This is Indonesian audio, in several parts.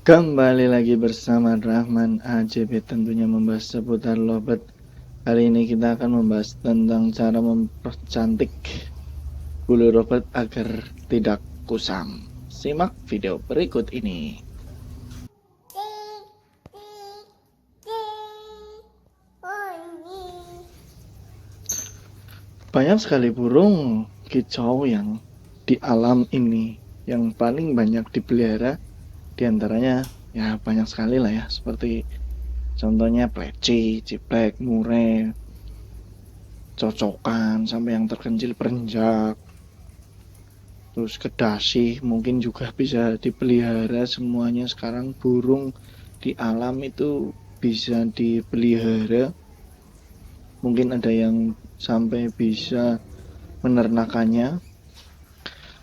Kembali lagi bersama Rahman AJB, tentunya membahas seputar lovebird. Kali ini kita akan membahas tentang cara mempercantik bulu lovebird agar tidak kusam. Simak video berikut ini. Banyak sekali burung kicau yang di alam ini yang paling banyak dipelihara. Di antaranya ya banyak sekali lah ya, seperti contohnya pleci, ciblek, murai, cocokan, sampai yang terkencil perenjak, terus kedasi mungkin juga bisa dipelihara. Semuanya sekarang burung di alam itu bisa dipelihara. Mungkin ada yang sampai bisa menernakannya.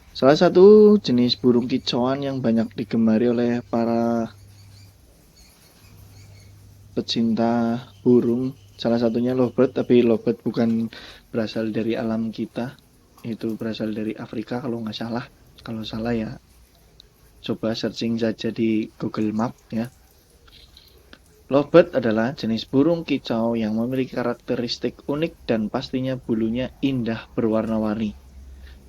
Salah satu jenis burung kicauan yang banyak digemari oleh para pecinta burung, salah satunya lovebird, tapi lovebird bukan berasal dari alam kita, itu berasal dari Afrika kalau nggak salah. Kalau salah ya coba searching saja di Google Map ya. Lovebird adalah jenis burung kicau yang memiliki karakteristik unik dan pastinya bulunya indah berwarna-warni.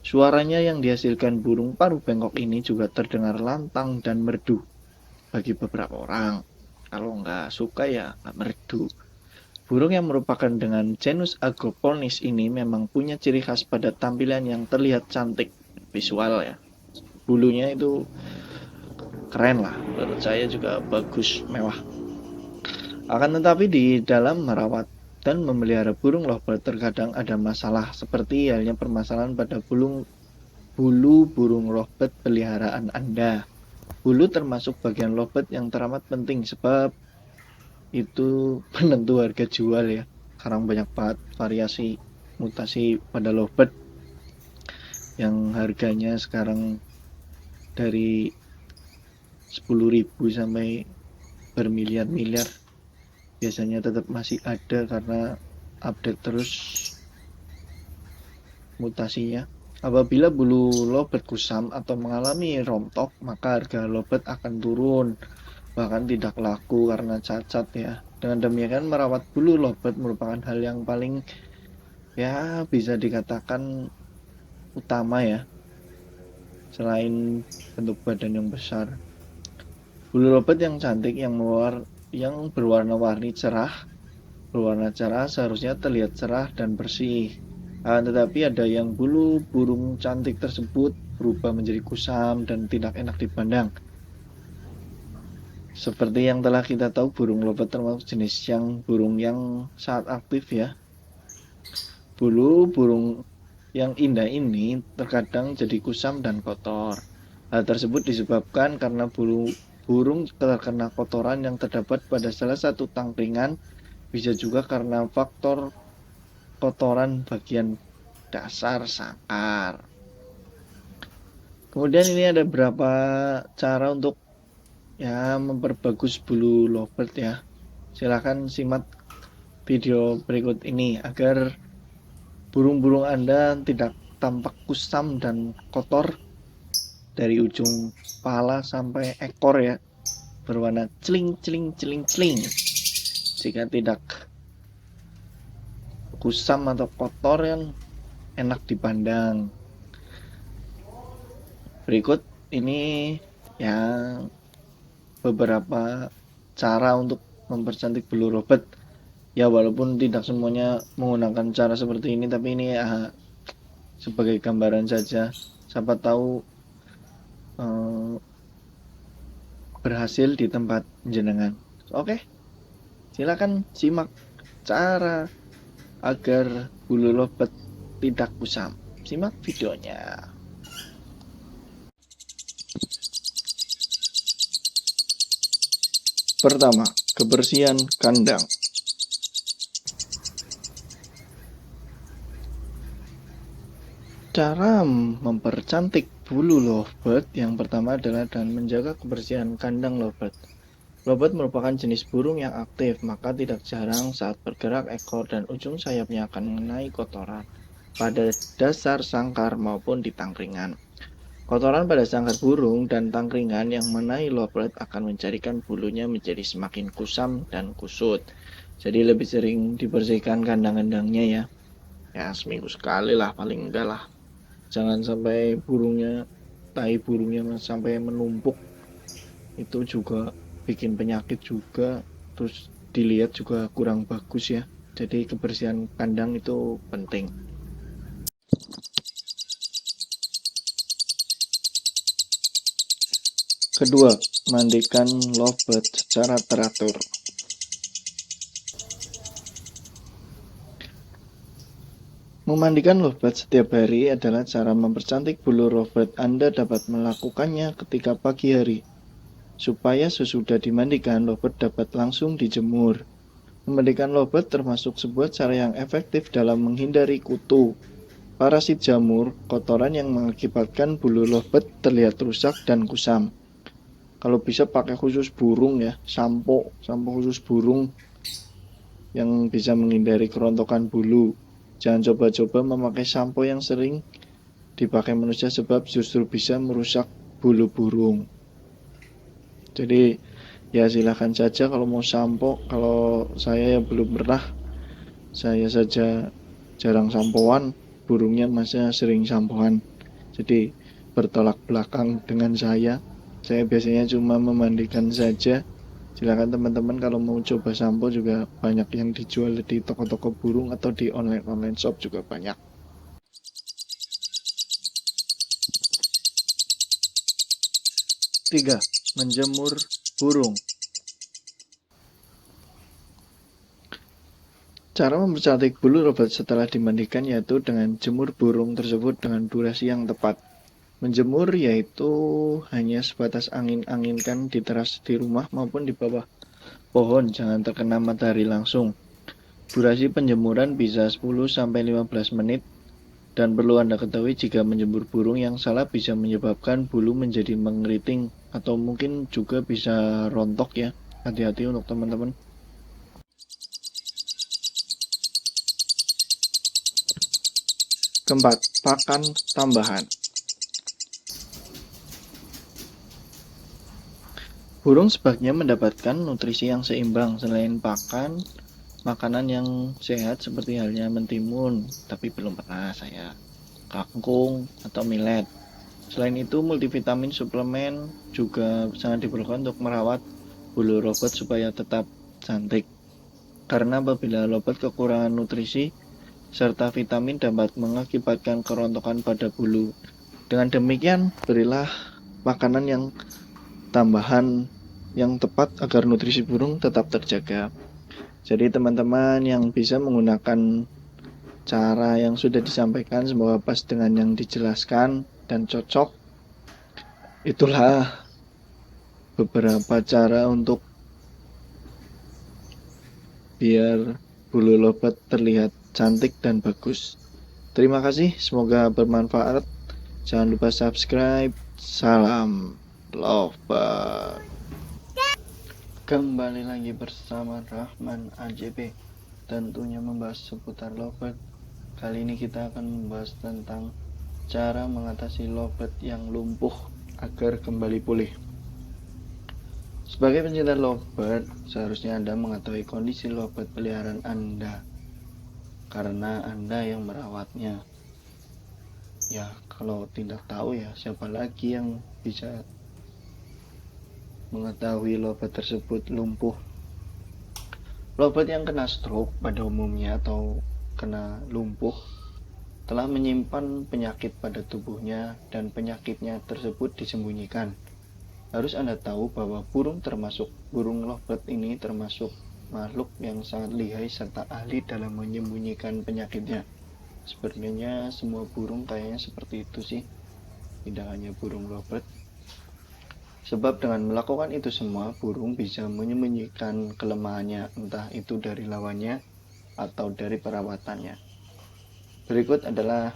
Suaranya yang dihasilkan burung paruh bengkok ini juga terdengar lantang dan merdu bagi beberapa orang. Kalau nggak suka ya nggak merdu. Burung yang merupakan dengan genus Agophonis ini memang punya ciri khas pada tampilan yang terlihat cantik visual ya. Bulunya itu keren lah, menurut saya juga bagus, mewah. Akan tetapi di dalam merawat dan memelihara burung lovebird terkadang ada masalah, seperti halnya permasalahan pada bulu burung lovebird peliharaan Anda. Bulu termasuk bagian lovebird yang teramat penting sebab itu penentu harga jual ya. Sekarang banyak banget variasi mutasi pada lovebird yang harganya sekarang dari 10.000 sampai bermiliar-miliar. Biasanya tetap masih ada karena update terus mutasinya. Apabila bulu lovebird kusam atau mengalami rontok, maka harga lovebird akan turun, bahkan tidak laku karena cacat ya. Dengan demikian, merawat bulu lovebird merupakan hal yang paling ya bisa dikatakan utama ya, selain bentuk badan yang besar. Bulu lovebird yang cantik yang berwarna-warni berwarna cerah seharusnya terlihat cerah dan bersih. Tetapi ada yang bulu burung cantik tersebut berubah menjadi kusam dan tidak enak dipandang. Seperti yang telah kita tahu, burung lovebird termasuk jenis burung yang sangat aktif ya. Bulu burung yang indah ini terkadang jadi kusam dan kotor. Hal tersebut disebabkan karena bulu burung terkena kotoran yang terdapat pada salah satu tangkringan. Bisa juga karena faktor kotoran bagian dasar sangkar. Kemudian ini ada beberapa cara untuk ya memperbagus bulu lovebird ya. Silahkan simak video berikut ini agar burung-burung Anda tidak tampak kusam dan kotor dari ujung kepala sampai ekor ya, berwarna celing celing celing celing. Jika tidak kusam atau kotor yang enak dipandang. Berikut ini yang beberapa cara untuk mempercantik bulu lovebird. Ya walaupun tidak semuanya menggunakan cara seperti ini, tapi ini ya sebagai gambaran saja. Siapa tahu berhasil di tempat jenengan. Oke, silakan simak cara agar bulu lovebird tidak kusam. Simak videonya. Pertama, kebersihan kandang. Cara mempercantik bulu lovebird yang pertama adalah dengan menjaga kebersihan kandang lovebird. Lovebird merupakan jenis burung yang aktif, maka tidak jarang saat bergerak ekor dan ujung sayapnya akan mengenai kotoran pada dasar sangkar maupun di tangkringan. Kotoran pada sangkar burung dan tangkringan yang menahi lovebird akan menjadikan bulunya menjadi semakin kusam dan kusut. Jadi lebih sering dibersihkan kandang-kandangnya ya. Ya seminggu sekali lah paling enggak lah. Jangan sampai tai burungnya sampai menumpuk. Itu juga bikin penyakit juga. Terus dilihat juga kurang bagus ya. Jadi kebersihan kandang itu penting. Kedua, mandikan lovebird secara teratur. Memandikan lovebird setiap hari adalah cara mempercantik bulu lovebird. Anda dapat melakukannya ketika pagi hari, supaya sesudah dimandikan lovebird dapat langsung dijemur. Memandikan lovebird termasuk sebuah cara yang efektif dalam menghindari kutu, parasit jamur, kotoran yang mengakibatkan bulu lovebird terlihat rusak dan kusam. Kalau bisa pakai khusus burung ya, sampo khusus burung yang bisa menghindari kerontokan bulu. Jangan coba-coba memakai sampo yang sering dipakai manusia sebab justru bisa merusak bulu burung. Jadi ya silahkan saja kalau mau sampo. Kalau saya yang belum pernah, saya saja jarang sampoan, burungnya masih sering sampoan. Jadi bertolak belakang dengan saya biasanya cuma memandikan saja. Silakan teman-teman kalau mau coba sampo juga banyak yang dijual di toko-toko burung atau di online shop juga banyak. 3. Menjemur burung. Cara mempercantik bulu lovebird setelah dimandikan yaitu dengan jemur burung tersebut dengan durasi yang tepat. Menjemur yaitu hanya sebatas angin-anginkan di teras di rumah maupun di bawah pohon, jangan terkena matahari langsung. Durasi penjemuran bisa 10-15 menit dan perlu Anda ketahui jika menjemur burung yang salah bisa menyebabkan bulu menjadi mengeriting atau mungkin juga bisa rontok ya. Hati-hati untuk teman-teman. Keempat, pakan tambahan. Burung sebaiknya mendapatkan nutrisi yang seimbang selain pakan, makanan yang sehat seperti halnya mentimun, tapi belum pernah saya, kangkung atau millet. Selain itu, multivitamin suplemen juga sangat diperlukan untuk merawat bulu lovebird supaya tetap cantik. Karena apabila lovebird kekurangan nutrisi serta vitamin dapat mengakibatkan kerontokan pada bulu. Dengan demikian, berilah makanan yang tambahan yang tepat agar nutrisi burung tetap terjaga. Jadi teman-teman yang bisa menggunakan cara yang sudah disampaikan semoga pas dengan yang dijelaskan dan cocok. Itulah beberapa cara untuk biar bulu lovebird terlihat cantik dan bagus. Terima kasih, semoga bermanfaat. Jangan lupa subscribe. Salam lovebird. Kembali lagi bersama Rahman AJB, tentunya membahas seputar lovebird. Kali ini kita akan membahas tentang cara mengatasi lovebird yang lumpuh agar kembali pulih. Sebagai pencinta lovebird, seharusnya Anda mengetahui kondisi lovebird peliharaan Anda, karena Anda yang merawatnya. Ya, kalau tidak tahu ya, siapa lagi yang bisa mengetahui lovebird tersebut lumpuh. Lovebird yang kena stroke pada umumnya atau kena lumpuh telah menyimpan penyakit pada tubuhnya dan penyakitnya tersebut disembunyikan. Harus Anda tahu bahwa burung lovebird ini termasuk makhluk yang sangat lihai serta ahli dalam menyembunyikan penyakitnya. Sebenarnya semua burung kayaknya seperti itu sih, tidak hanya burung lovebird. Sebab dengan melakukan itu semua, burung bisa menyembunyikan kelemahannya, entah itu dari lawannya atau dari perawatannya. Berikut adalah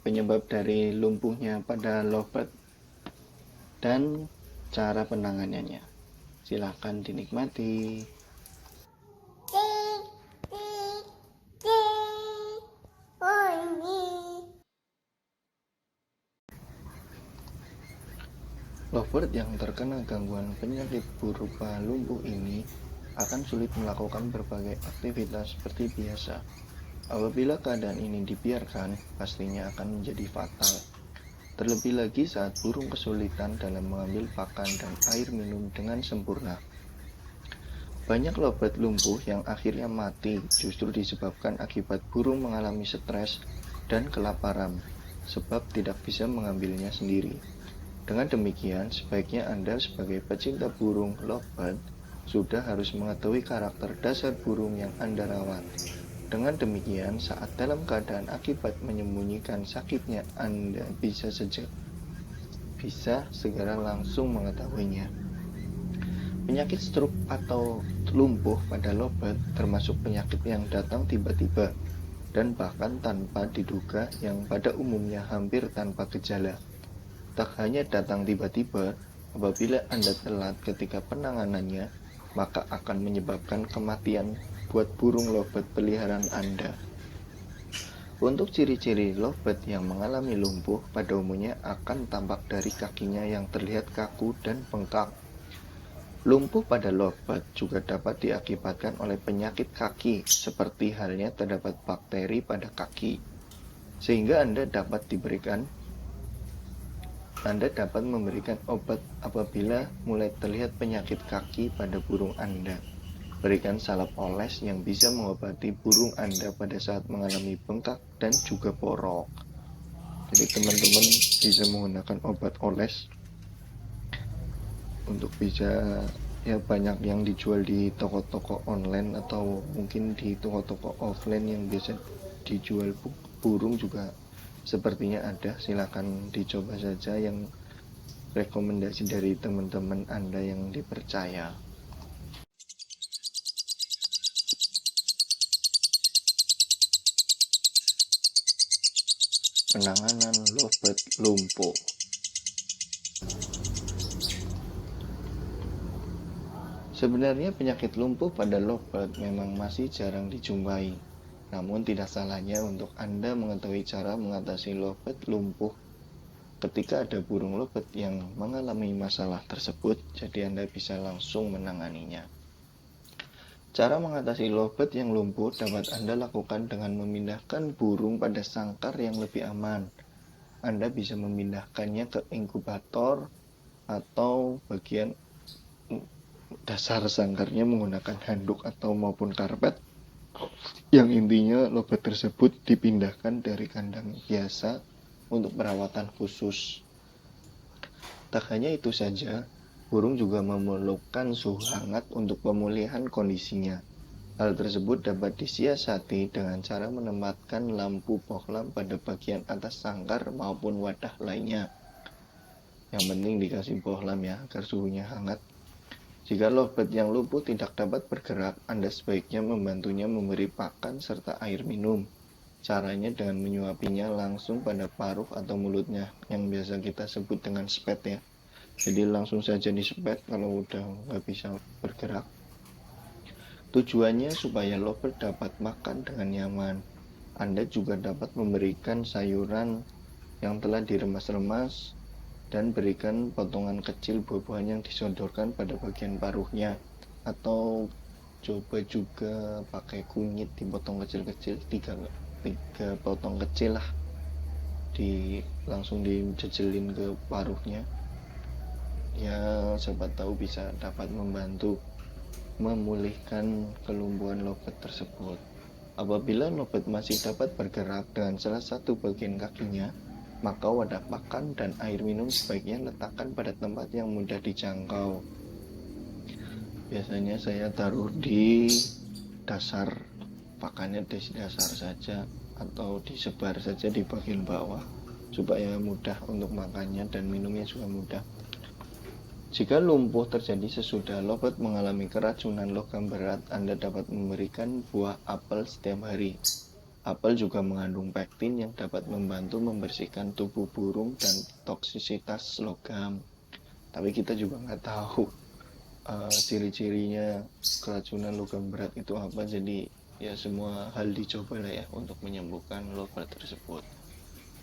penyebab dari lumpuhnya pada lovebird dan cara penanganannya. Silahkan dinikmati. Lovebird yang terkena gangguan penyakit berupa lumpuh ini akan sulit melakukan berbagai aktivitas seperti biasa. Apabila keadaan ini dibiarkan, pastinya akan menjadi fatal. Terlebih lagi saat burung kesulitan dalam mengambil pakan dan air minum dengan sempurna. Banyak lovebird lumpuh yang akhirnya mati justru disebabkan akibat burung mengalami stres dan kelaparan, sebab tidak bisa mengambilnya sendiri. Dengan demikian, sebaiknya Anda sebagai pecinta burung lovebird sudah harus mengetahui karakter dasar burung yang Anda rawat. Dengan demikian, saat dalam keadaan akibat menyembunyikan sakitnya, Anda bisa segera langsung mengetahuinya. Penyakit stroke atau lumpuh pada lovebird termasuk penyakit yang datang tiba-tiba dan bahkan tanpa diduga yang pada umumnya hampir tanpa gejala. Tak hanya datang tiba-tiba, apabila Anda telat ketika penanganannya, maka akan menyebabkan kematian buat burung lovebird peliharaan Anda. Untuk ciri-ciri lovebird yang mengalami lumpuh, pada umumnya akan tampak dari kakinya yang terlihat kaku dan bengkak. Lumpuh pada lovebird juga dapat diakibatkan oleh penyakit kaki, seperti halnya terdapat bakteri pada kaki, sehingga Anda dapat memberikan obat apabila mulai terlihat penyakit kaki pada burung Anda. Berikan salep oles yang bisa mengobati burung Anda pada saat mengalami bengkak dan juga porok. Jadi teman-teman bisa menggunakan obat oles untuk bisa banyak yang dijual di toko-toko online atau mungkin di toko-toko offline yang biasa dijual burung juga sepertinya ada. Silakan dicoba saja yang rekomendasi dari teman-teman Anda yang dipercaya. Penanganan lovebird lumpuh. Sebenarnya penyakit lumpuh pada lovebird memang masih jarang dijumpai. Namun tidak salahnya untuk Anda mengetahui cara mengatasi lovebird lumpuh ketika ada burung lovebird yang mengalami masalah tersebut, jadi Anda bisa langsung menanganinya. Cara mengatasi lovebird yang lumpuh dapat Anda lakukan dengan memindahkan burung pada sangkar yang lebih aman. Anda bisa memindahkannya ke inkubator atau bagian dasar sangkarnya menggunakan handuk atau maupun karpet, yang intinya lovebird tersebut dipindahkan dari kandang biasa untuk perawatan khusus. Tak hanya itu saja, burung juga memerlukan suhu hangat untuk pemulihan kondisinya. Hal tersebut dapat disiasati dengan cara menempatkan lampu bohlam pada bagian atas sangkar maupun wadah lainnya. Yang penting dikasih bohlam ya, agar suhunya hangat. Jika lovebird yang lumpuh tidak dapat bergerak, Anda sebaiknya membantunya memberi pakan serta air minum. Caranya dengan menyuapinya langsung pada paruh atau mulutnya, yang biasa kita sebut dengan spet ya. Jadi langsung saja disepet kalau udah nggak bisa bergerak. Tujuannya supaya lovebird dapat makan dengan nyaman. Anda juga dapat memberikan sayuran yang telah diremas-remas dan berikan potongan kecil buah-buahan yang disodorkan pada bagian paruhnya, atau coba juga pakai kunyit dipotong kecil-kecil, tiga potong kecil lah, langsung dijejelin ke paruhnya ya, siapa tahu bisa dapat membantu memulihkan kelumpuhan lovebird tersebut. Apabila lovebird masih dapat bergerak dengan salah satu bagian kakinya, maka wadah pakan dan air minum sebaiknya letakkan pada tempat yang mudah dijangkau. Biasanya saya taruh di dasar, pakannya di dasar saja atau disebar saja di bagian bawah supaya mudah untuk makannya dan minumnya juga mudah. Jika lumpuh terjadi sesudah lovebird mengalami keracunan logam berat, Anda dapat memberikan buah apel setiap hari. Apel juga mengandung pektin yang dapat membantu membersihkan tubuh burung dan toksisitas logam. Tapi kita juga nggak tahu ciri-cirinya keracunan logam berat itu apa, jadi ya semua hal dicoba lah ya untuk menyembuhkan lovebird tersebut.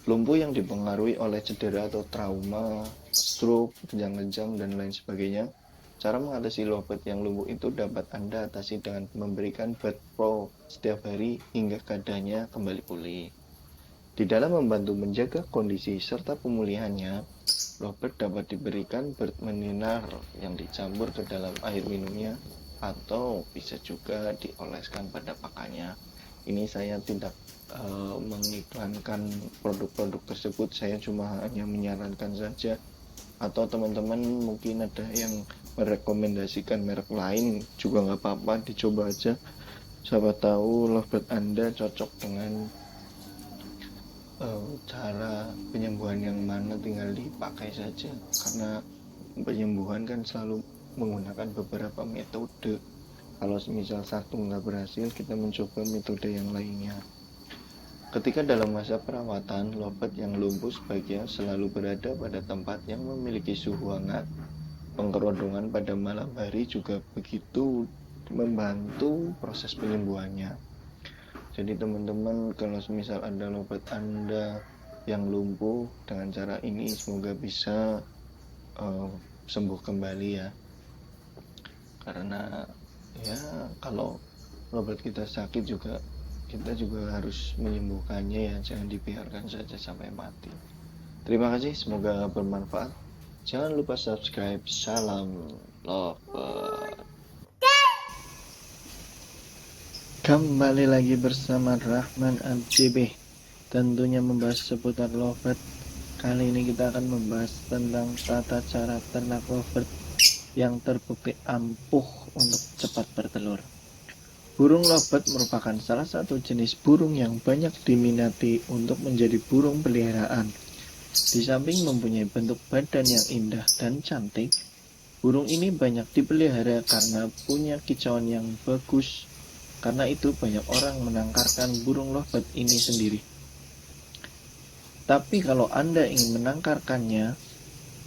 Lumpuh yang dipengaruhi oleh cedera atau trauma, stroke, kejang-kejang, dan lain sebagainya. Cara mengatasi lovebird yang lumpuh itu dapat Anda atasi dengan memberikan Bird Pro setiap hari hingga keadaannya kembali pulih. Di dalam membantu menjaga kondisi serta pemulihannya, lovebird dapat diberikan bird mineral yang dicampur ke dalam air minumnya atau bisa juga dioleskan pada pakannya. Ini saya tidak mengiklankan produk-produk tersebut, saya cuma hanya menyarankan saja. Atau teman-teman mungkin ada yang merekomendasikan merek lain juga nggak apa-apa, dicoba aja. Siapa tahu lovebird Anda cocok dengan cara penyembuhan yang mana, tinggal dipakai saja, karena penyembuhan kan selalu menggunakan beberapa metode. Kalau misal satu nggak berhasil, kita mencoba metode yang lainnya. Ketika dalam masa perawatan, lovebird yang lumpuh sebaiknya selalu berada pada tempat yang memiliki suhu hangat. Pengkerodongan pada malam hari juga begitu membantu proses penyembuhannya. Jadi teman-teman, kalau misal ada lovebird Anda yang lumpuh, dengan cara ini semoga bisa sembuh kembali ya. Karena ya kalau lovebird kita sakit juga, kita juga harus menyembuhkannya ya, jangan dibiarkan saja sampai mati. Terima kasih, semoga bermanfaat. Jangan lupa subscribe. Salam lovebird. Kembali lagi bersama Rahman MCB, tentunya membahas seputar lovebird. Kali ini kita akan membahas tentang tata cara ternak lovebird yang terbukti ampuh untuk cepat bertelur. Burung lovebird merupakan salah satu jenis burung yang banyak diminati untuk menjadi burung peliharaan. Di samping mempunyai bentuk badan yang indah dan cantik, burung ini banyak dipelihara karena punya kicauan yang bagus. Karena itu banyak orang menangkarkan burung lovebird ini sendiri. Tapi kalau Anda ingin menangkarkannya,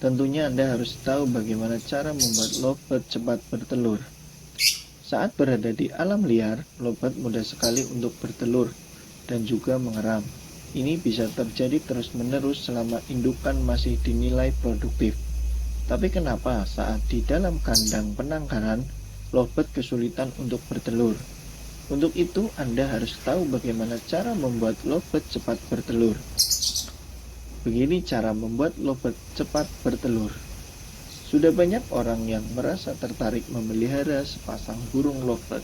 tentunya Anda harus tahu bagaimana cara membuat lovebird cepat bertelur. Saat berada di alam liar, lovebird mudah sekali untuk bertelur dan juga mengeram. Ini bisa terjadi terus-menerus selama indukan masih dinilai produktif. Tapi kenapa saat di dalam kandang penangkaran, lovebird kesulitan untuk bertelur? Untuk itu, Anda harus tahu bagaimana cara membuat lovebird cepat bertelur. Begini cara membuat lovebird cepat bertelur. Sudah banyak orang yang merasa tertarik memelihara sepasang burung lovebird.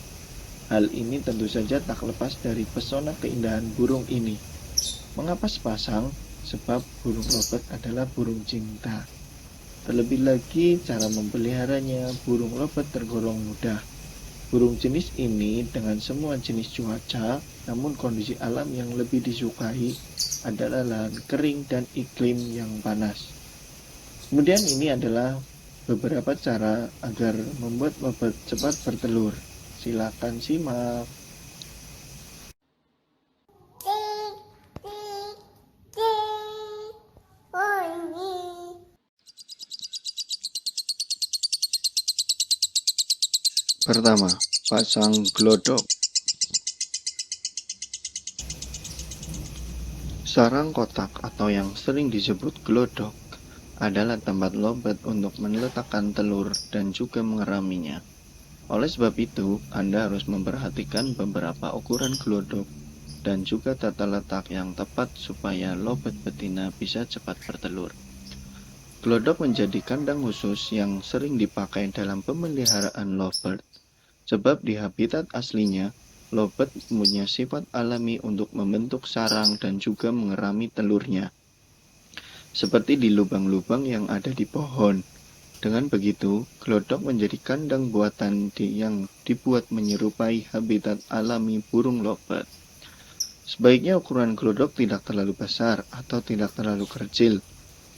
Hal ini tentu saja tak lepas dari pesona keindahan burung ini. Mengapa sepasang? Sebab burung lovebird adalah burung cinta. Terlebih lagi, cara memeliharanya, burung lovebird tergolong mudah. Burung jenis ini dengan semua jenis cuaca, namun kondisi alam yang lebih disukai adalah lahan kering dan iklim yang panas. Kemudian ini adalah beberapa cara agar membuat lovebird cepat bertelur. Silakan simak. Pertama, pasang glodok. Sarang kotak atau yang sering disebut glodok adalah tempat lovebird untuk meletakkan telur dan juga mengeraminya. Oleh sebab itu, Anda harus memperhatikan beberapa ukuran glodok dan juga tata letak yang tepat supaya lovebird betina bisa cepat bertelur. Glodok menjadi kandang khusus yang sering dipakai dalam pemeliharaan lovebird. Sebab di habitat aslinya, lovebird punya sifat alami untuk membentuk sarang dan juga mengerami telurnya. Seperti di lubang-lubang yang ada di pohon. Dengan begitu, glodok menjadi kandang buatan yang dibuat menyerupai habitat alami burung lovebird. Sebaiknya ukuran glodok tidak terlalu besar atau tidak terlalu kecil.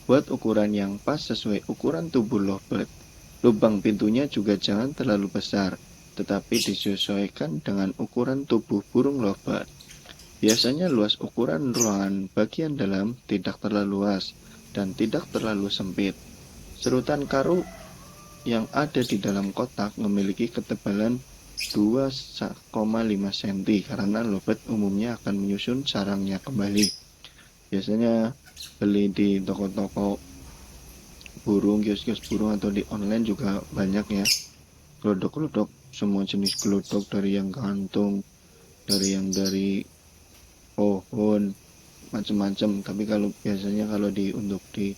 Buat ukuran yang pas sesuai ukuran tubuh lovebird. Lubang pintunya juga jangan terlalu besar, tetapi disesuaikan dengan ukuran tubuh burung lovebird. Biasanya luas ukuran ruangan bagian dalam tidak terlalu luas dan tidak terlalu sempit. Serutan karung yang ada di dalam kotak memiliki ketebalan 2,5 cm karena lovebird umumnya akan menyusun sarangnya kembali. biasanya beli di toko-toko burung, kios-kios burung atau di online juga banyak ya, glodok-glodok, semua jenis glodok, dari yang gantung, dari yang dari pohon, macam-macam. Tapi biasanya kalau untuk di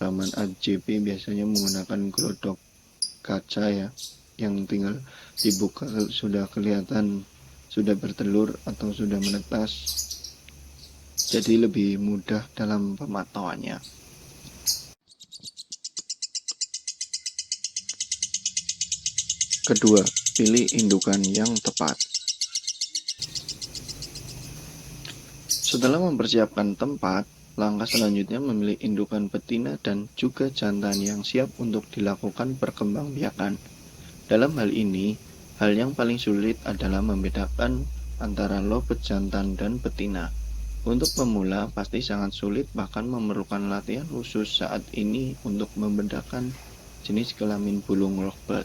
taman AJP biasanya menggunakan glodok kaca ya, yang tinggal dibuka sudah kelihatan sudah bertelur atau sudah menetas, jadi lebih mudah dalam pemantauannya. Kedua, pilih indukan yang tepat. Setelah mempersiapkan tempat, langkah selanjutnya memilih indukan betina dan juga jantan yang siap untuk dilakukan perkembangbiakan. Dalam hal ini, hal yang paling sulit adalah membedakan antara lobet jantan dan betina. Untuk pemula pasti sangat sulit, bahkan memerlukan latihan khusus saat ini untuk membedakan jenis kelamin burung lovebird.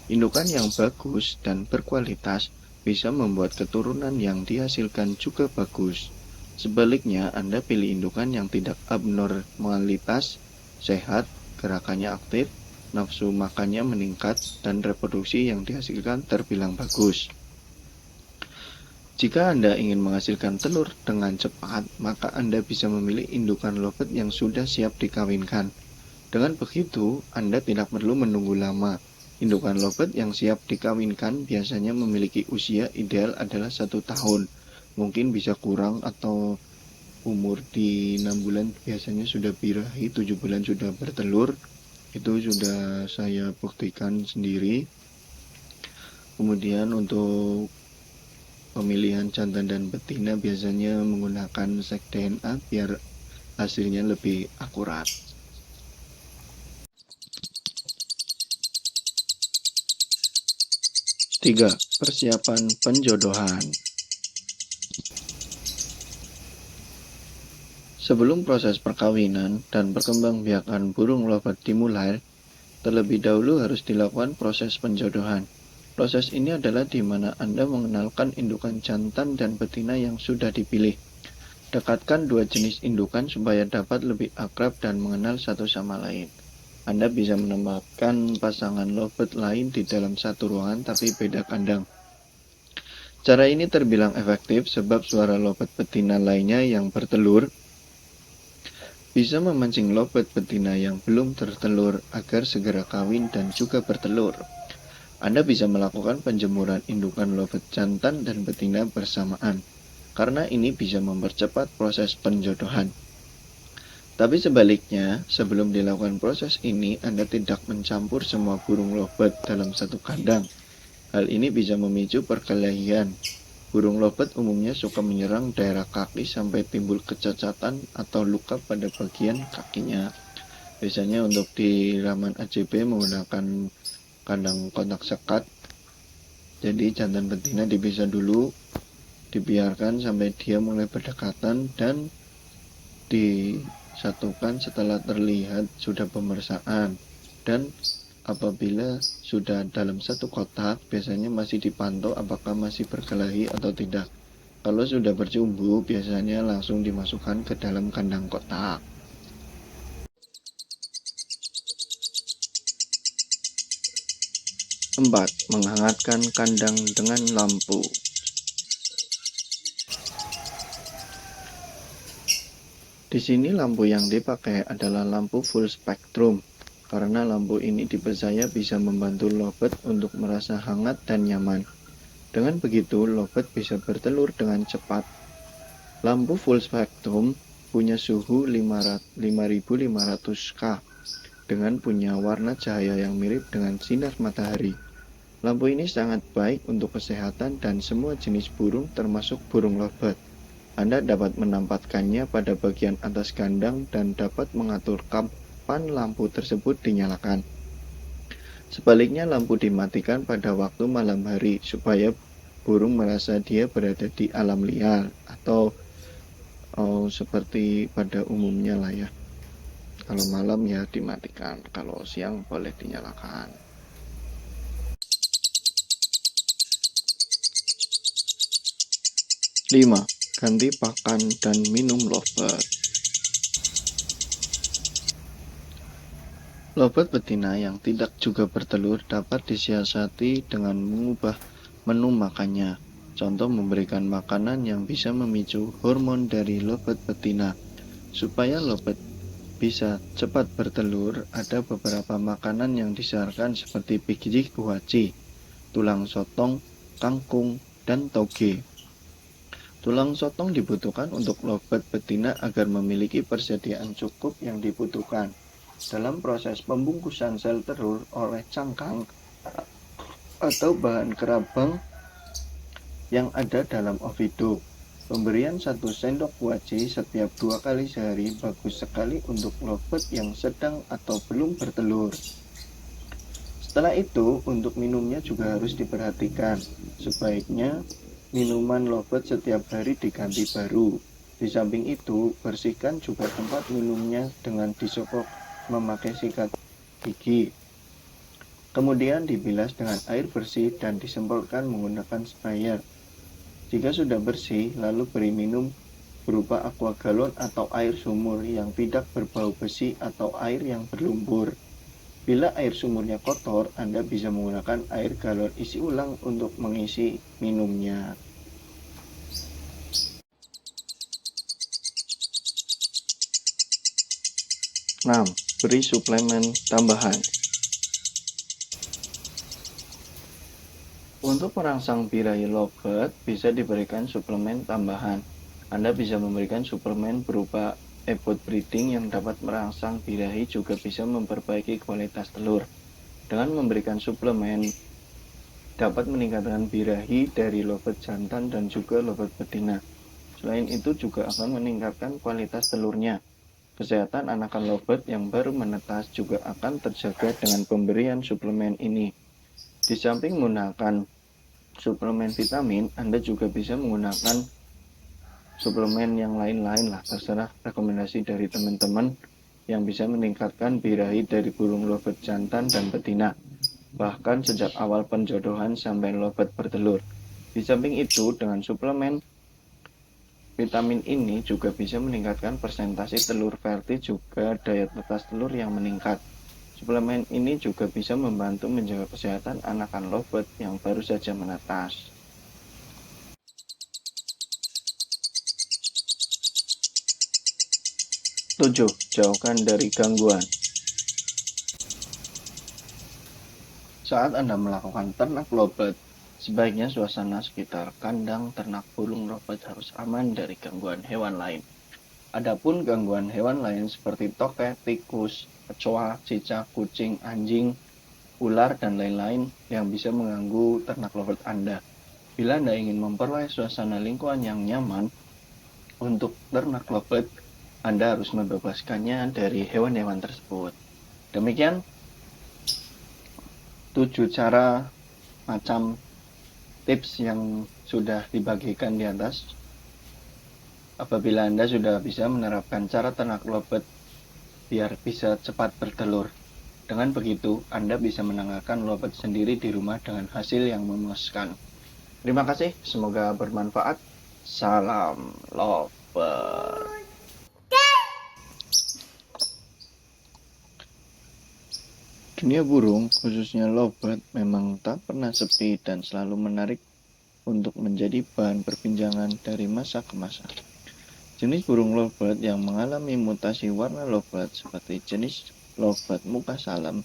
Indukan yang bagus dan berkualitas bisa membuat keturunan yang dihasilkan juga bagus. Sebaliknya, Anda pilih indukan yang tidak abnormalitas, sehat, gerakannya aktif, nafsu makannya meningkat, dan reproduksi yang dihasilkan terbilang bagus. Jika Anda ingin menghasilkan telur dengan cepat, maka Anda bisa memilih indukan lovebird yang sudah siap dikawinkan. Dengan begitu, Anda tidak perlu menunggu lama. Indukan lovebird yang siap dikawinkan biasanya memiliki usia ideal adalah 1 tahun. Mungkin bisa kurang, atau umur di 6 bulan biasanya sudah birahi, 7 bulan sudah bertelur. Itu sudah saya buktikan sendiri. Kemudian untuk pemilihan jantan dan betina biasanya menggunakan cek DNA biar hasilnya lebih akurat. 3. Persiapan penjodohan. Sebelum proses perkawinan dan perkembangbiakan burung lovebird dimulai, terlebih dahulu harus dilakukan proses penjodohan. Proses ini adalah di mana Anda mengenalkan indukan jantan dan betina yang sudah dipilih. Dekatkan dua jenis indukan supaya dapat lebih akrab dan mengenal satu sama lain. Anda bisa menempatkan pasangan lovebird lain di dalam satu ruangan tapi beda kandang. Cara ini terbilang efektif sebab suara lovebird betina lainnya yang bertelur bisa memancing lovebird betina yang belum tertelur agar segera kawin dan juga bertelur. Anda bisa melakukan penjemuran indukan lovebird jantan dan betina bersamaan, karena ini bisa mempercepat proses penjodohan. Tapi sebaliknya, sebelum dilakukan proses ini, Anda tidak mencampur semua burung lovebird dalam satu kandang. Hal ini bisa memicu perkelahian. Burung lovebird umumnya suka menyerang daerah kaki sampai timbul kecacatan atau luka pada bagian kakinya. Biasanya untuk di taman AJP menggunakan kandang kotak sekat. Jadi jantan betina dipisah dulu, dibiarkan sampai dia mulai berdekatan dan disatukan setelah terlihat sudah pemersaan. Dan apabila sudah dalam satu kotak, biasanya masih dipantau apakah masih berkelahi atau tidak. Kalau sudah bercumbu, biasanya langsung dimasukkan ke dalam kandang kotak. 4. Menghangatkan kandang dengan lampu. Di sini lampu yang dipakai adalah lampu full spektrum, karena lampu ini dipercaya bisa membantu lovebird untuk merasa hangat dan nyaman. Dengan begitu, lovebird bisa bertelur dengan cepat. Lampu full spektrum punya suhu 5500 K dengan punya warna cahaya yang mirip dengan sinar matahari. Lampu ini sangat baik untuk kesehatan dan semua jenis burung termasuk burung lovebird. Anda dapat menempatkannya pada bagian atas kandang dan dapat mengatur kapan lampu tersebut dinyalakan. Sebaliknya, lampu dimatikan pada waktu malam hari supaya burung merasa dia berada di alam liar atau seperti pada umumnya lah ya. Kalau malam ya dimatikan, kalau siang boleh dinyalakan. 5. Ganti pakan dan minum lovebird. Lovebird betina yang tidak juga bertelur dapat disiasati dengan mengubah menu makannya. Contoh memberikan makanan yang bisa memicu hormon dari lovebird betina. Supaya lovebird bisa cepat bertelur, ada beberapa makanan yang disarankan seperti biji kuaci, tulang sotong, kangkung, dan toge. Tulang sotong dibutuhkan untuk lovebird betina agar memiliki persediaan cukup yang dibutuhkan dalam proses pembungkusan sel telur oleh cangkang atau bahan kerabang yang ada dalam oviduct. Pemberian 1 sendok kuaci setiap 2 kali sehari bagus sekali untuk lovebird yang sedang atau belum bertelur. Setelah itu, untuk minumnya juga harus diperhatikan. Sebaiknya minuman lovebird setiap hari diganti baru. Di samping itu, bersihkan juga tempat minumnya dengan disokok memakai sikat gigi. Kemudian dibilas dengan air bersih dan disemprotkan menggunakan sprayer. Jika sudah bersih, lalu beri minum berupa aqua galon atau air sumur yang tidak berbau besi atau air yang berlumpur. Bila air sumurnya kotor, Anda bisa menggunakan air galon isi ulang untuk mengisi minumnya. 6. Beri suplemen tambahan. Untuk merangsang birahi lovebird bisa diberikan suplemen tambahan. Anda bisa memberikan suplemen berupa ebot breeding yang dapat merangsang birahi, juga bisa memperbaiki kualitas telur. Dengan memberikan suplemen dapat meningkatkan birahi dari lovebird jantan dan juga lovebird betina. Selain itu juga akan meningkatkan kualitas telurnya. Kesehatan anakan lovebird yang baru menetas juga akan terjaga dengan pemberian suplemen ini. Di samping menggunakan suplemen vitamin, Anda juga bisa menggunakan suplemen yang lain-lain lah, terserah rekomendasi dari teman-teman yang bisa meningkatkan birahi dari burung lovebird jantan dan betina, bahkan sejak awal penjodohan sampai lovebird bertelur. Di samping itu, dengan suplemen vitamin ini juga bisa meningkatkan persentase telur fertil, juga daya tetas telur yang meningkat. Suplemen ini juga bisa membantu menjaga kesehatan anakan lovebird yang baru saja menetas. 7. Jauhkan dari gangguan. Saat Anda melakukan ternak lovebird, sebaiknya suasana sekitar kandang ternak burung lovebird harus aman dari gangguan hewan lain. Adapun gangguan hewan lain seperti tokek, tikus, kecoa, cicak, kucing, anjing, ular, dan lain-lain yang bisa mengganggu ternak lovebird Anda. Bila Anda ingin memperoleh suasana lingkungan yang nyaman untuk ternak lovebird, Anda harus membebaskannya dari hewan-hewan tersebut. Demikian 7 cara macam tips yang sudah dibagikan di atas. Apabila Anda sudah bisa menerapkan cara ternak lovebird biar bisa cepat bertelur, dengan begitu Anda bisa menanggalkan lovebird sendiri di rumah dengan hasil yang memuaskan. Terima kasih, semoga bermanfaat. Salam lovebird. Dunia burung, khususnya lovebird, memang tak pernah sepi dan selalu menarik untuk menjadi bahan perbincangan dari masa ke masa. Jenis burung lovebird yang mengalami mutasi warna lovebird seperti jenis lovebird muka salam,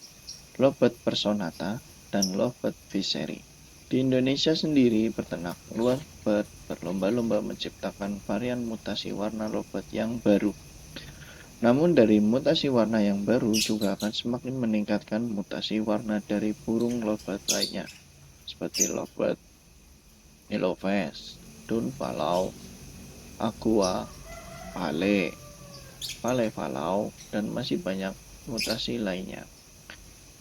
lovebird personata, dan lovebird viseri. Di Indonesia sendiri, peternak lovebird berlomba-lomba menciptakan varian mutasi warna lovebird yang baru. Namun dari mutasi warna yang baru juga akan semakin meningkatkan mutasi warna dari burung lovebird lainnya, seperti lovebird yellowface, daun falau, aqua, pale falau, dan masih banyak mutasi lainnya.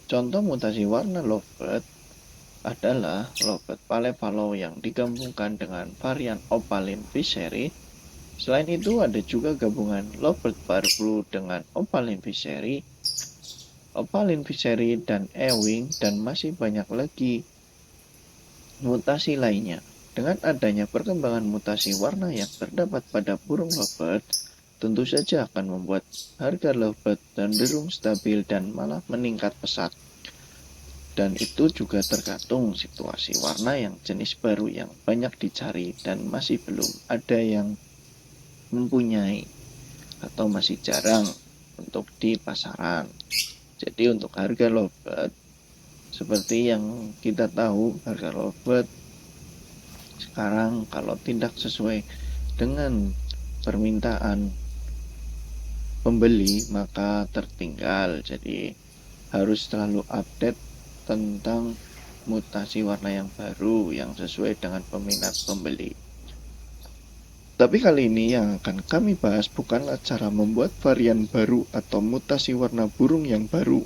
Contoh mutasi warna lovebird adalah lovebird pale falau yang digabungkan dengan varian Opaline viseri. Selain itu ada juga gabungan lovebird purple dengan Opaline viseri dan ewing, dan masih banyak lagi mutasi lainnya. Dengan adanya perkembangan mutasi warna yang terdapat pada burung lovebird, tentu saja akan membuat harga lovebird cenderung stabil dan malah meningkat pesat. Dan itu juga tergantung situasi warna yang jenis baru yang banyak dicari dan masih belum ada yang mempunyai atau masih jarang untuk di pasaran. Jadi untuk harga lovebird, seperti yang kita tahu, harga lovebird sekarang kalau tidak sesuai dengan permintaan pembeli maka tertinggal. Jadi harus selalu update tentang mutasi warna yang baru yang sesuai dengan peminat pembeli. Tapi kali ini yang akan kami bahas bukanlah cara membuat varian baru atau mutasi warna burung yang baru,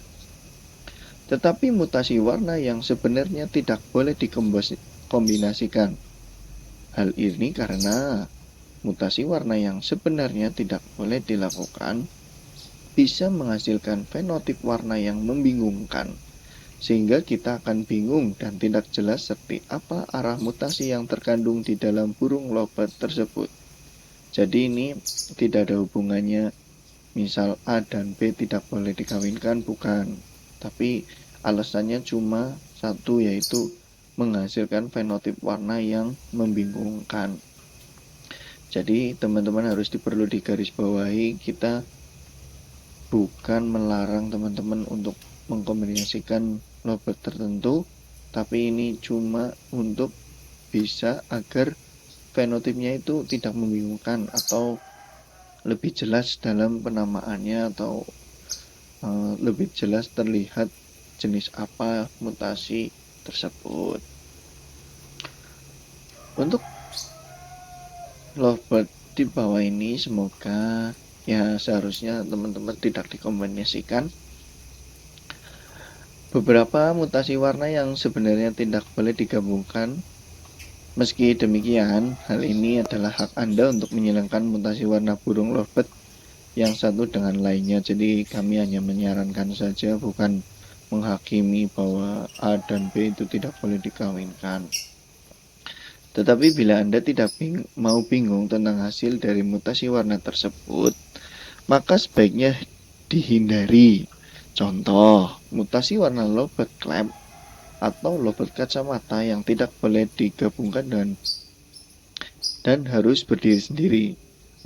tetapi mutasi warna yang sebenarnya tidak boleh dikombinasikan. Hal ini karena mutasi warna yang sebenarnya tidak boleh dilakukan bisa menghasilkan fenotip warna yang membingungkan, sehingga kita akan bingung dan tidak jelas seperti apa arah mutasi yang terkandung di dalam burung lovebird tersebut. Jadi ini tidak ada hubungannya misal A dan B tidak boleh dikawinkan, bukan. Tapi alasannya cuma satu, yaitu menghasilkan fenotip warna yang membingungkan. Jadi teman-teman harus perlu digarisbawahi, kita bukan melarang teman-teman untuk mengkombinasikan lovebird tertentu, tapi ini cuma untuk bisa agar fenotipnya itu tidak membingungkan atau lebih jelas dalam penamaannya, atau lebih jelas terlihat jenis apa mutasi tersebut. Untuk lovebird di bawah ini semoga ya seharusnya teman-teman tidak dikombinasikan. Beberapa mutasi warna yang sebenarnya tidak boleh digabungkan. Meski demikian, hal ini adalah hak Anda untuk menyilangkan mutasi warna burung lovebird yang satu dengan lainnya. Jadi kami hanya menyarankan saja, bukan menghakimi bahwa A dan B itu tidak boleh dikawinkan. Tetapi bila Anda tidak mau bingung tentang hasil dari mutasi warna tersebut, maka sebaiknya dihindari. Contoh, mutasi warna lovebird clamp atau lovebird kacamata yang tidak boleh digabungkan dan harus berdiri sendiri.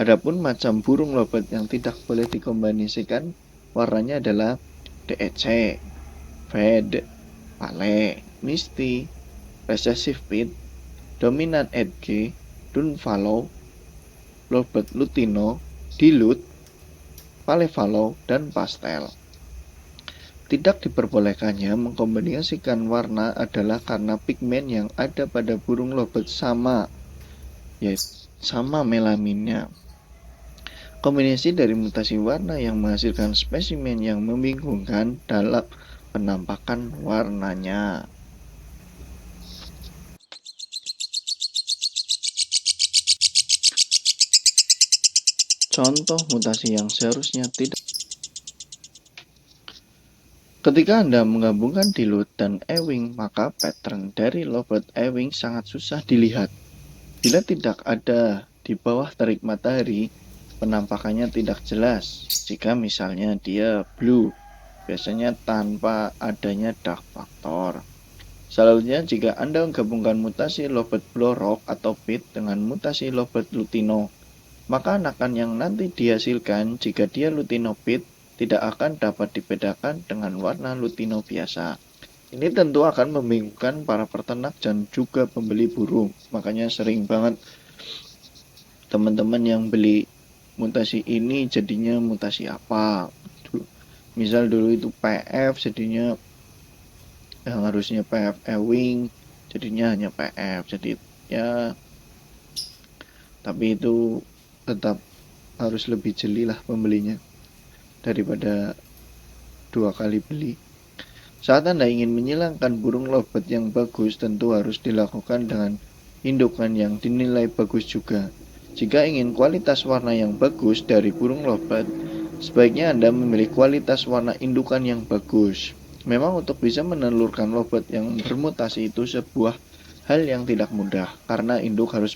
Adapun macam burung lovebird yang tidak boleh dikombinasikan warnanya adalah DEC, Fade, Pale, Misty, Recessive Pit, Dominant Edge, Dunvallow, lovebird Lutino, Dilute, Pale Fallow, dan Pastel. Tidak diperbolehkannya mengkombinasikan warna adalah karena pigmen yang ada pada burung lovebird sama, yaitu sama melaminnya. Kombinasi dari mutasi warna yang menghasilkan spesimen yang membingungkan dalam penampakan warnanya. Contoh mutasi yang seharusnya tidak. Ketika Anda menggabungkan Dilute dan Ewing, maka pattern dari lovebird Ewing sangat susah dilihat. Bila tidak ada di bawah terik matahari, penampakannya tidak jelas. Jika misalnya dia blue, biasanya tanpa adanya dark factor. Selanjutnya, jika Anda menggabungkan mutasi lovebird Blorock atau Pit dengan mutasi lovebird Lutino, maka anakan yang nanti dihasilkan jika dia Lutino Pit tidak akan dapat dibedakan dengan warna Lutino biasa. Ini tentu akan membingungkan para peternak dan juga pembeli burung. Makanya sering banget teman-teman yang beli mutasi ini jadinya mutasi apa. Misal dulu itu PF jadinya yang harusnya PF Ewing jadinya hanya PF. Jadi ya, tapi itu tetap harus lebih jeli lah pembelinya daripada dua kali beli. Saat Anda ingin menyilangkan burung lovebird yang bagus, tentu harus dilakukan dengan indukan yang dinilai bagus juga. Jika ingin kualitas warna yang bagus dari burung lovebird, sebaiknya Anda memilih kualitas warna indukan yang bagus. Memang untuk bisa menelurkan lovebird yang bermutasi itu sebuah hal yang tidak mudah karena induk harus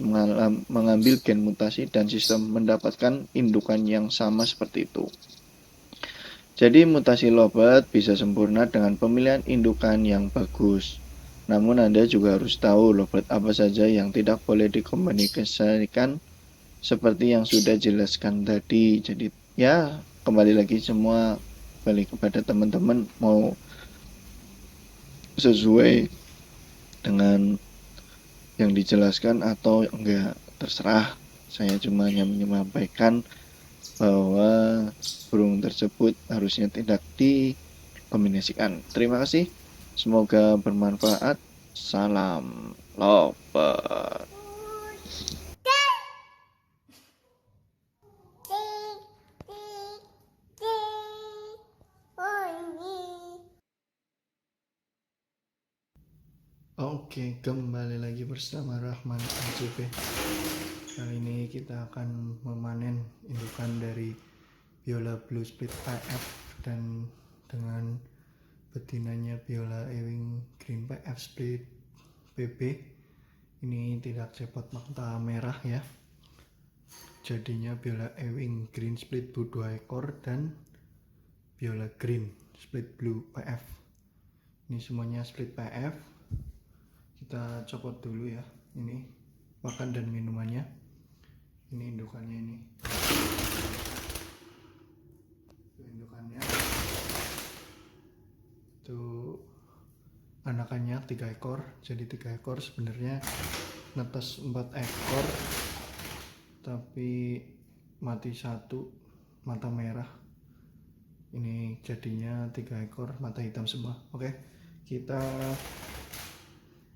mengambil gen mutasi dan sistem mendapatkan indukan yang sama seperti itu. Jadi mutasi lovebird bisa sempurna dengan pemilihan indukan yang bagus. Namun Anda juga harus tahu lovebird apa saja yang tidak boleh dikomunikasikan seperti yang sudah jelaskan tadi. Jadi ya kembali lagi semua balik kepada teman-teman mau sesuai dengan yang dijelaskan atau enggak, terserah. Saya cuma hanya menyampaikan bahwa burung tersebut harusnya tidak dikombinasikan. Terima kasih, semoga bermanfaat. Salam lovebird. Oke, kembali lagi bersama Rahman AJP. Kali ini kita akan memanen indukan dari Biola Blue Split PF dan dengan betinanya Biola Ewing Green PF Split BB. Ini tidak cepot mata merah ya. Jadinya Biola Ewing Green Split Blue 2 ekor dan Biola Green Split Blue PF. Ini semuanya split PF. Kita copot dulu ya, ini pakan dan minumannya, ini indukannya, ini indukannya, itu anakannya 3 ekor, jadi 3 ekor sebenarnya netes 4 ekor tapi mati 1 mata merah, ini jadinya 3 ekor mata hitam semua. Oke, kita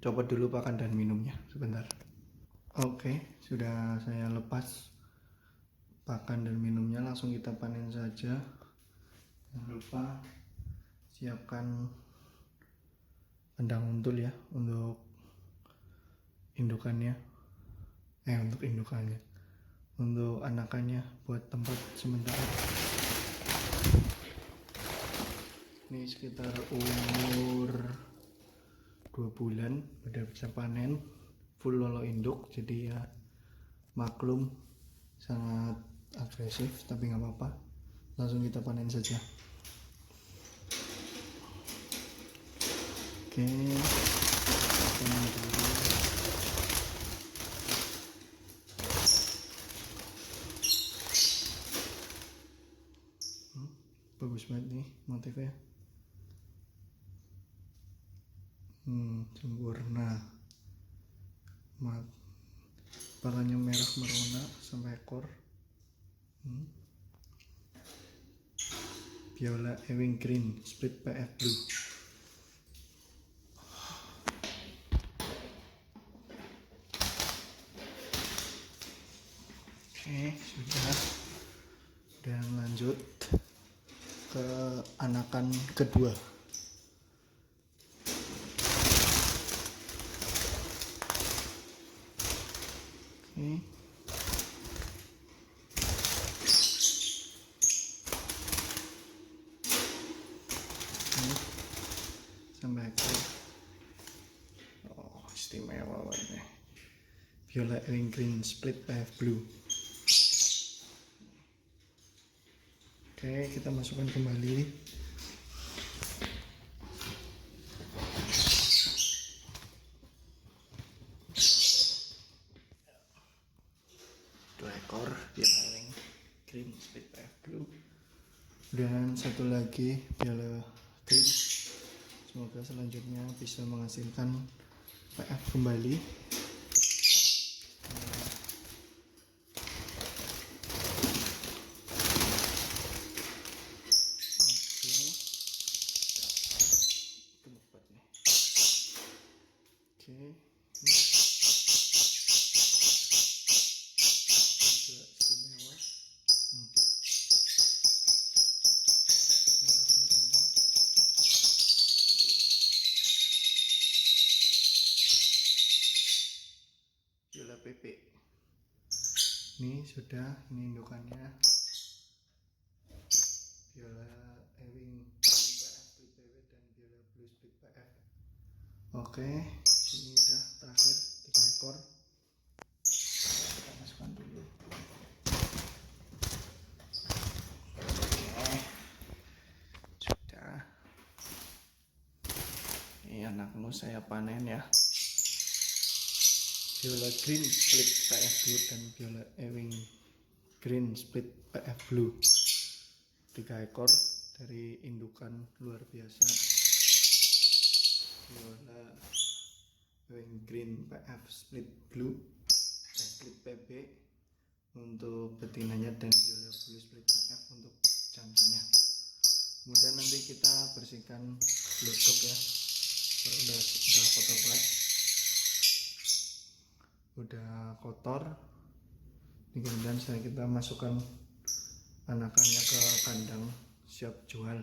copot dulu pakan dan minumnya sebentar. Oke, sudah saya lepas pakan dan minumnya, langsung kita panen saja. Jangan lupa siapkan kandang untul ya untuk indukannya, untuk anakannya buat tempat sementara. Ini sekitar umur 2 bulan udah bisa panen, full lolo induk, jadi ya maklum sangat agresif tapi nggak apa-apa, langsung kita panen saja. Oke, panen dulu. Bagus banget nih motifnya, sempurna. Pakannya merah merona sampai ekor. Biola Ewing Green Split PF Blue. Oke, sudah. Dan lanjut ke anakan kedua. Oke. Sampai ekor. Oh, istimewa warnanya. Biola Ewing Green Split PF Blue. Oke, kita masukkan kembali. Dua ekor Biola Ewing Green Split PF Blue. Dan satu lagi Biola Green. Semoga selanjutnya bisa menghasilkan PF kembali. Oke, juga istimewa. Biola PP. Ini sudah, ini indukannya. Biola Ewing PF Split PW dan Biola Blue Split PF. Oke, Ini udah terakhir 3 ekor. Kita masukkan dulu. Oke, sudah. Ini anakmu saya panen ya. Viola Green Split PF Blue dan Viola Ewing Green Split PF Blue. 3 ekor dari indukan luar biasa. Viola Ewing Green PF Split Blue, Split PB untuk betinanya, dan Viola Blue Split PF untuk jantannya. Kemudian nanti kita bersihkan blodok ya. Udah kotor banget. Udah kotor. Kemudian kita masukkan anakannya ke kandang siap jual.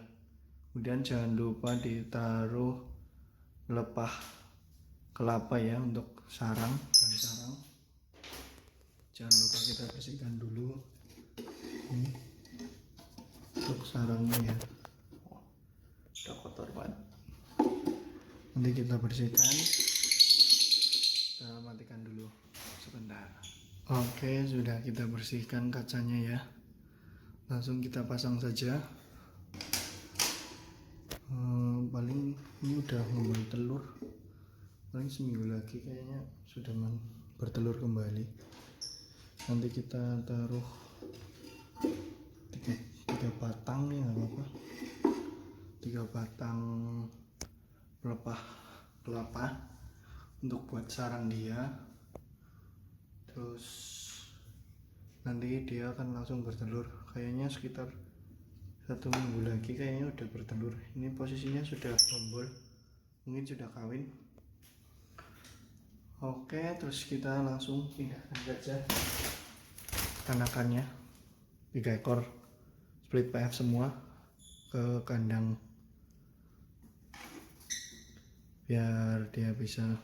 Kemudian jangan lupa ditaruh lepah kelapa ya untuk sarang dan sarang. Jangan lupa kita bersihkan dulu ini untuk sarangnya ya. Udah kotor banget. Nanti kita bersihkan. Kita matikan dulu sebentar. Oke, sudah kita bersihkan kacanya ya. Langsung kita pasang saja. Paling ini udah ngembang telur. Paling seminggu lagi kayaknya sudah bertelur kembali. Nanti kita taruh 3 batang nih, nggak apa-apa. 3 batang pelepah kelapa untuk buat sarang dia. Terus nanti dia akan langsung bertelur. Kayaknya sekitar 1 minggu lagi kayaknya udah bertelur. Ini posisinya sudah tombol, mungkin sudah kawin. Oke, terus kita langsung pindahkan saja anakannya 3 ekor split PF semua ke kandang biar dia bisa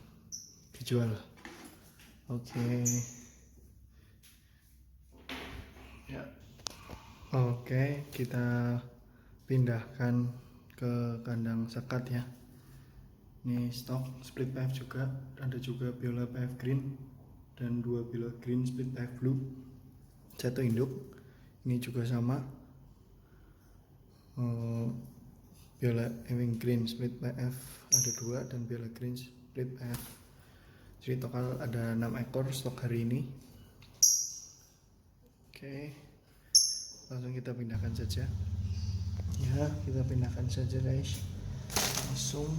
dijual. Oke. Ya. Oke, kita pindahkan ke kandang sekat ya. Ini stok split PF juga, ada juga Viola PF Green dan 2 Viola Green Split PF Blue. 1 induk. Ini juga sama. Viola Ewing Green Split PF ada 2 dan Viola Green Split PF. Jadi total ada 6 ekor stok hari ini. Oke, langsung kita pindahkan saja ya. Kita pindahkan saja guys, langsung.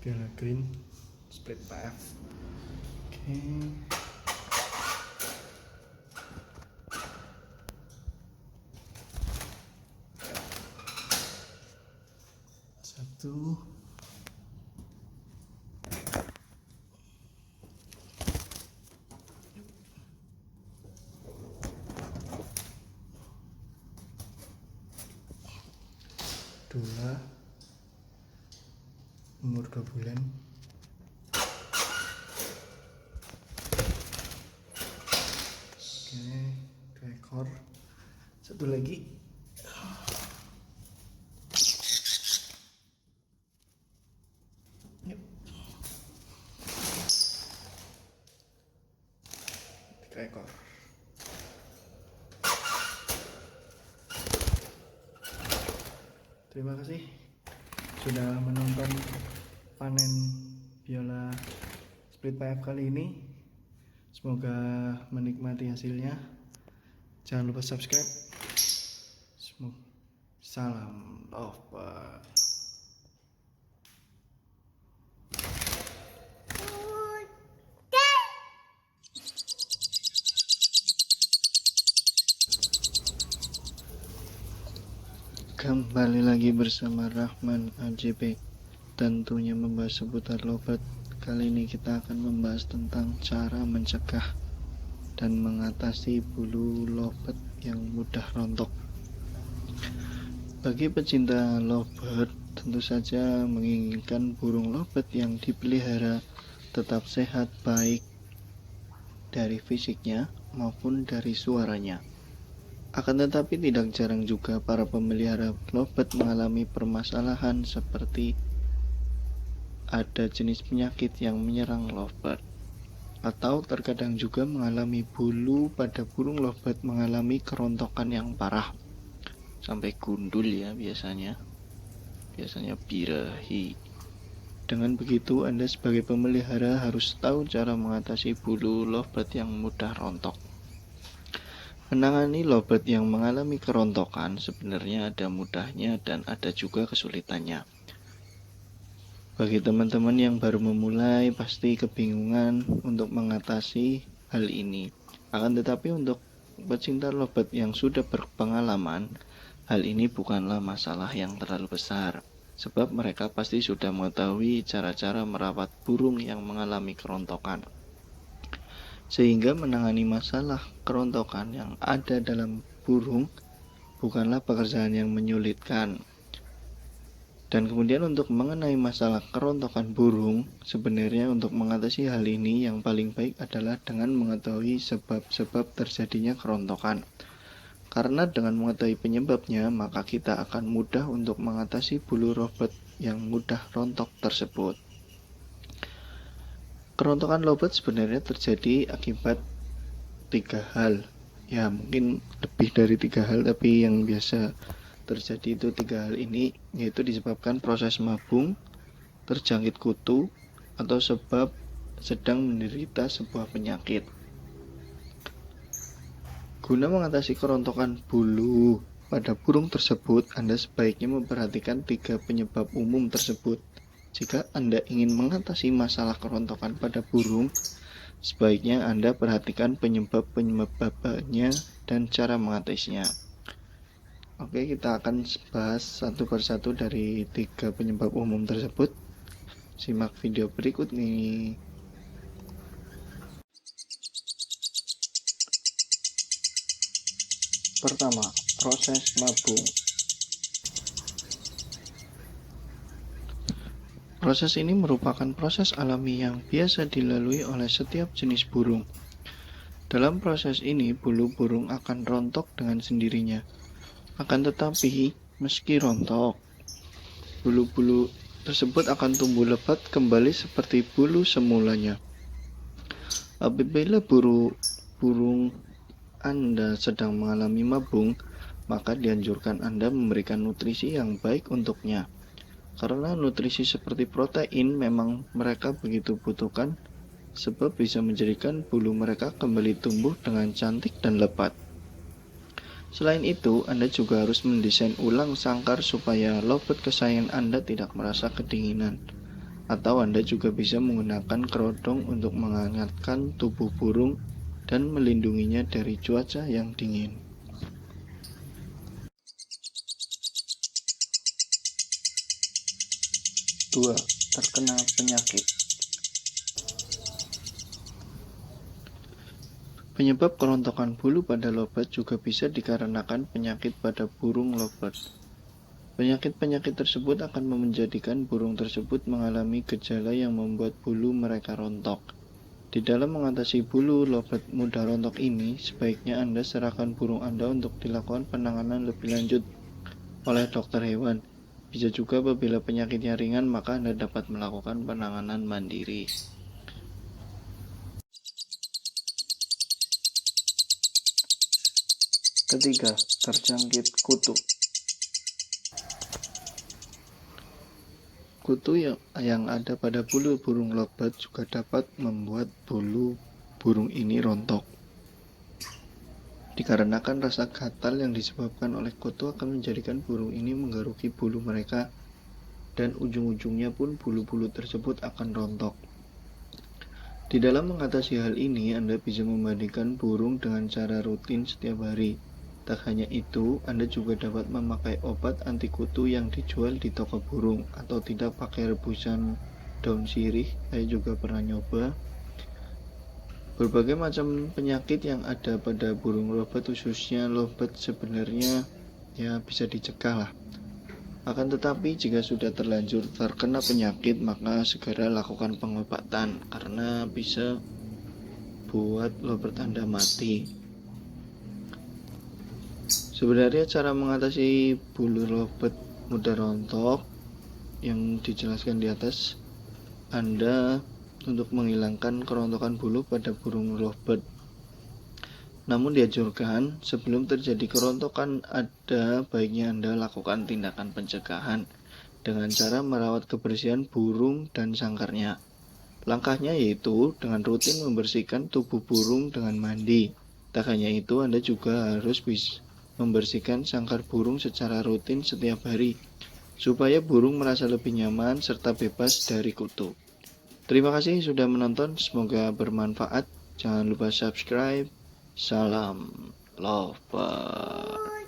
Viola Green Split PF. Oke. Satu. Dua. Umur 2 bulan. Oke, 2 ekor. 1 lagi. Yuk. 3 ekor. Terima kasih sudah menonton panen Viola Split PF kali ini. Semoga menikmati hasilnya. Jangan lupa subscribe. Salam love. Kembali lagi bersama Rahman AJP, tentunya membahas seputar lovebird. Kali ini kita akan membahas tentang cara mencegah dan mengatasi bulu lovebird yang mudah rontok. Bagi pecinta lovebird, tentu saja menginginkan burung lovebird yang dipelihara tetap sehat, baik dari fisiknya maupun dari suaranya. Akan tetapi tidak jarang juga para pemelihara lovebird mengalami permasalahan seperti ada jenis penyakit yang menyerang lovebird, atau terkadang juga mengalami bulu pada burung lovebird mengalami kerontokan yang parah sampai gundul ya biasanya birahi. Dengan begitu, Anda sebagai pemelihara harus tahu cara mengatasi bulu lovebird yang mudah rontok. Menangani lovebird yang mengalami kerontokan sebenarnya ada mudahnya dan ada juga kesulitannya. Bagi teman-teman yang baru memulai, pasti kebingungan untuk mengatasi hal ini. Akan tetapi untuk pecinta lovebird yang sudah berpengalaman, hal ini bukanlah masalah yang terlalu besar. Sebab mereka pasti sudah mengetahui cara-cara merawat burung yang mengalami kerontokan. Sehingga menangani masalah kerontokan yang ada dalam burung bukanlah pekerjaan yang menyulitkan. Dan kemudian untuk mengenai masalah kerontokan burung, sebenarnya untuk mengatasi hal ini yang paling baik adalah dengan mengetahui sebab-sebab terjadinya kerontokan. Karena dengan mengetahui penyebabnya, maka kita akan mudah untuk mengatasi bulu lovebird yang mudah rontok tersebut. Kerontokan lovebird sebenarnya terjadi akibat 3 hal. Ya, mungkin lebih dari 3 hal, tapi yang biasa terjadi itu 3 hal ini, yaitu disebabkan proses mabung, terjangkit kutu, atau sebab sedang menderita sebuah penyakit. Guna mengatasi kerontokan bulu pada burung tersebut, Anda sebaiknya memperhatikan 3 penyebab umum tersebut. Jika Anda ingin mengatasi masalah kerontokan pada burung, sebaiknya Anda perhatikan penyebab-penyebabnya dan cara mengatasinya. Oke, kita akan bahas satu persatu dari 3 penyebab umum tersebut. Simak video berikut ini. Pertama, proses mabung. Proses ini merupakan proses alami yang biasa dilalui oleh setiap jenis burung. Dalam proses ini, bulu burung akan rontok dengan sendirinya. Akan tetapi, meski rontok, bulu-bulu tersebut akan tumbuh lebat kembali seperti bulu semulanya. Apabila burung Anda sedang mengalami mabung, maka dianjurkan Anda memberikan nutrisi yang baik untuknya. Karena nutrisi seperti protein memang mereka begitu butuhkan, sebab bisa menjadikan bulu mereka kembali tumbuh dengan cantik dan lebat. Selain itu, Anda juga harus mendesain ulang sangkar supaya lovebird kesayangan Anda tidak merasa kedinginan. Atau Anda juga bisa menggunakan kerodong untuk menghangatkan tubuh burung dan melindunginya dari cuaca yang dingin. 2. Terkena penyakit. Penyebab kerontokan bulu pada lovebird juga bisa dikarenakan penyakit pada burung lovebird. Penyakit-penyakit tersebut akan menjadikan burung tersebut mengalami gejala yang membuat bulu mereka rontok. Di dalam mengatasi bulu lovebird mudah rontok ini, sebaiknya Anda serahkan burung Anda untuk dilakukan penanganan lebih lanjut oleh dokter hewan. Bisa juga apabila penyakitnya ringan, maka Anda dapat melakukan penanganan mandiri. Ketiga, terjangkit kutu. Kutu yang ada pada bulu burung lovebird juga dapat membuat bulu burung ini rontok. Dikarenakan rasa gatal yang disebabkan oleh kutu akan menjadikan burung ini menggaruki bulu mereka, dan ujung-ujungnya pun bulu-bulu tersebut akan rontok. Di dalam mengatasi hal ini, Anda bisa membandingkan burung dengan cara rutin setiap hari. Tak hanya itu, Anda juga dapat memakai obat anti kutu yang dijual di toko burung, atau tidak pakai rebusan daun sirih. Saya juga pernah nyoba. Berbagai macam penyakit yang ada pada burung lovebird, khususnya lovebird, sebenarnya ya bisa dicegah lah. Akan tetapi jika sudah terlanjur terkena penyakit, maka segera lakukan pengobatan, karena bisa buat lovebird Anda mati. Sebenarnya cara mengatasi bulu lovebird mudah rontok yang dijelaskan di atas, Anda untuk menghilangkan kerontokan bulu pada burung lovebird. Namun dianjurkan sebelum terjadi kerontokan, ada baiknya Anda lakukan tindakan pencegahan dengan cara merawat kebersihan burung dan sangkarnya. Langkahnya yaitu dengan rutin membersihkan tubuh burung dengan mandi. Tak hanya itu, Anda juga harus membersihkan sangkar burung secara rutin setiap hari, supaya burung merasa lebih nyaman serta bebas dari kutu. Terima kasih sudah menonton, semoga bermanfaat. Jangan lupa subscribe. Salam lovebird.